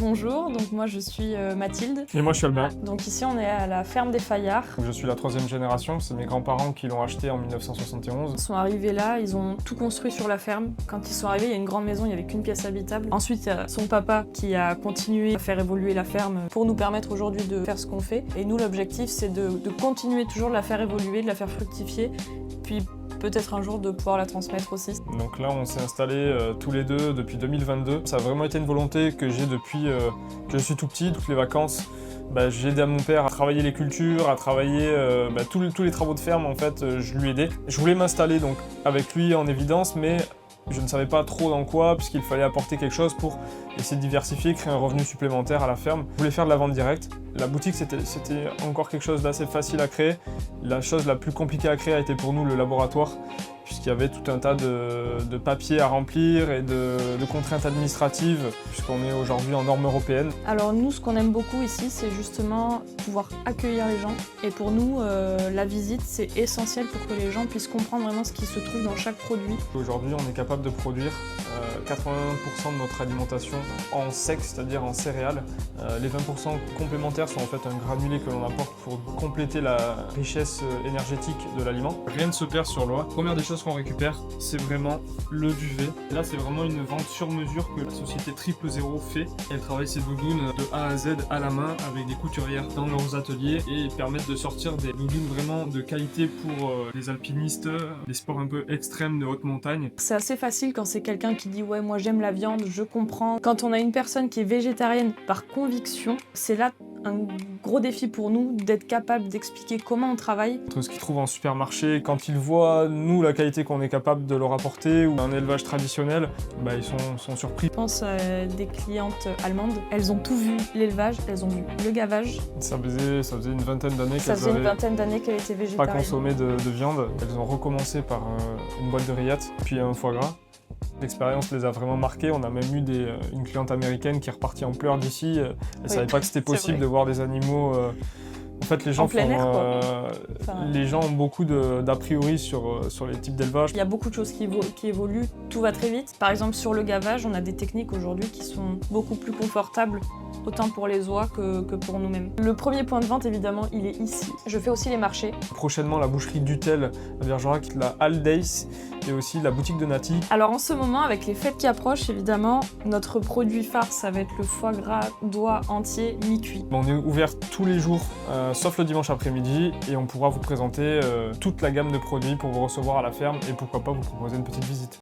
Bonjour, donc moi je suis Mathilde. Et moi je suis Albin. Donc ici on est à la ferme des Fayards. Je suis la 3e génération, c'est mes grands-parents qui l'ont acheté en 1971. Ils sont arrivés là, ils ont tout construit sur la ferme. Quand ils sont arrivés, il y a une grande maison, il n'y avait qu'une pièce habitable. Ensuite, il y a son papa qui a continué à faire évoluer la ferme pour nous permettre aujourd'hui de faire ce qu'on fait. Et nous, l'objectif, c'est de continuer toujours de la faire évoluer, de la faire fructifier, puis peut-être un jour de pouvoir la transmettre aussi. Donc là, on s'est installés tous les deux depuis 2022. Ça a vraiment été une volonté que j'ai depuis que je suis tout petit, toutes les vacances. J'ai aidé à mon père à travailler les cultures, à travailler tous les travaux de ferme, en fait, je lui aidais. Je voulais m'installer donc avec lui en évidence, mais je ne savais pas trop dans quoi, puisqu'il fallait apporter quelque chose pour essayer de diversifier, créer un revenu supplémentaire à la ferme. Je voulais faire de la vente directe. La boutique, c'était encore quelque chose d'assez facile à créer. La chose la plus compliquée à créer a été pour nous le laboratoire, puisqu'il y avait tout un tas de papiers à remplir et de contraintes administratives, puisqu'on est aujourd'hui en normes européennes. Alors nous, ce qu'on aime beaucoup ici, c'est justement pouvoir accueillir les gens. Et pour nous, la visite, c'est essentiel pour que les gens puissent comprendre vraiment ce qui se trouve dans chaque produit. Aujourd'hui, on est capable de produire 80% de notre alimentation en sec, c'est-à-dire en céréales. Les 20% complémentaires sont en fait un granulé que l'on apporte pour compléter la richesse énergétique de l'aliment. Rien ne se perd sur l'oie. Première des choses qu'on récupère, c'est vraiment le duvet. Et là, c'est vraiment une vente sur mesure que la société 000 fait. Elle travaille ses doudounes de A à Z à la main avec des couturières dans leurs ateliers et permettent de sortir des doudounes vraiment de qualité pour les alpinistes, les sports un peu extrêmes de haute montagne. C'est assez facile quand c'est quelqu'un qui dit « ouais, moi j'aime la viande, je comprends ». Quand on a une personne qui est végétarienne par conviction, c'est là un gros défi pour nous d'être capable d'expliquer comment on travaille. Ce qu'ils trouvent en supermarché, quand ils voient, nous, la qualité qu'on est capable de leur apporter ou un élevage traditionnel, ils sont surpris. Je pense à des clientes allemandes, elles ont tout vu, l'élevage, elles ont vu le gavage. Ça faisait une vingtaine d'années qu'elles étaient végétariennes. Pas consommé de viande. Elles ont recommencé par une boîte de rillettes, puis un foie gras. L'expérience les a vraiment marquées. On a même eu une cliente américaine qui est repartie en pleurs d'ici. Elle ne savait pas que c'était possible de voir des animaux. En fait, les gens, les gens ont beaucoup d'a priori sur les types d'élevage. Il y a beaucoup de choses qui évoluent, tout va très vite. Par exemple, sur le gavage, on a des techniques aujourd'hui qui sont beaucoup plus confortables, autant pour les oies que pour nous-mêmes. Le premier point de vente, évidemment, il est ici. Je fais aussi les marchés. Prochainement, la boucherie Dutel à Bergerac, la Halle Days et aussi la boutique de Nati. Alors en ce moment, avec les fêtes qui approchent, évidemment, notre produit phare, ça va être le foie gras d'oie entier mi-cuit. On est ouvert tous les jours, sauf le dimanche après-midi, et on pourra vous présenter toute la gamme de produits pour vous recevoir à la ferme et pourquoi pas vous proposer une petite visite.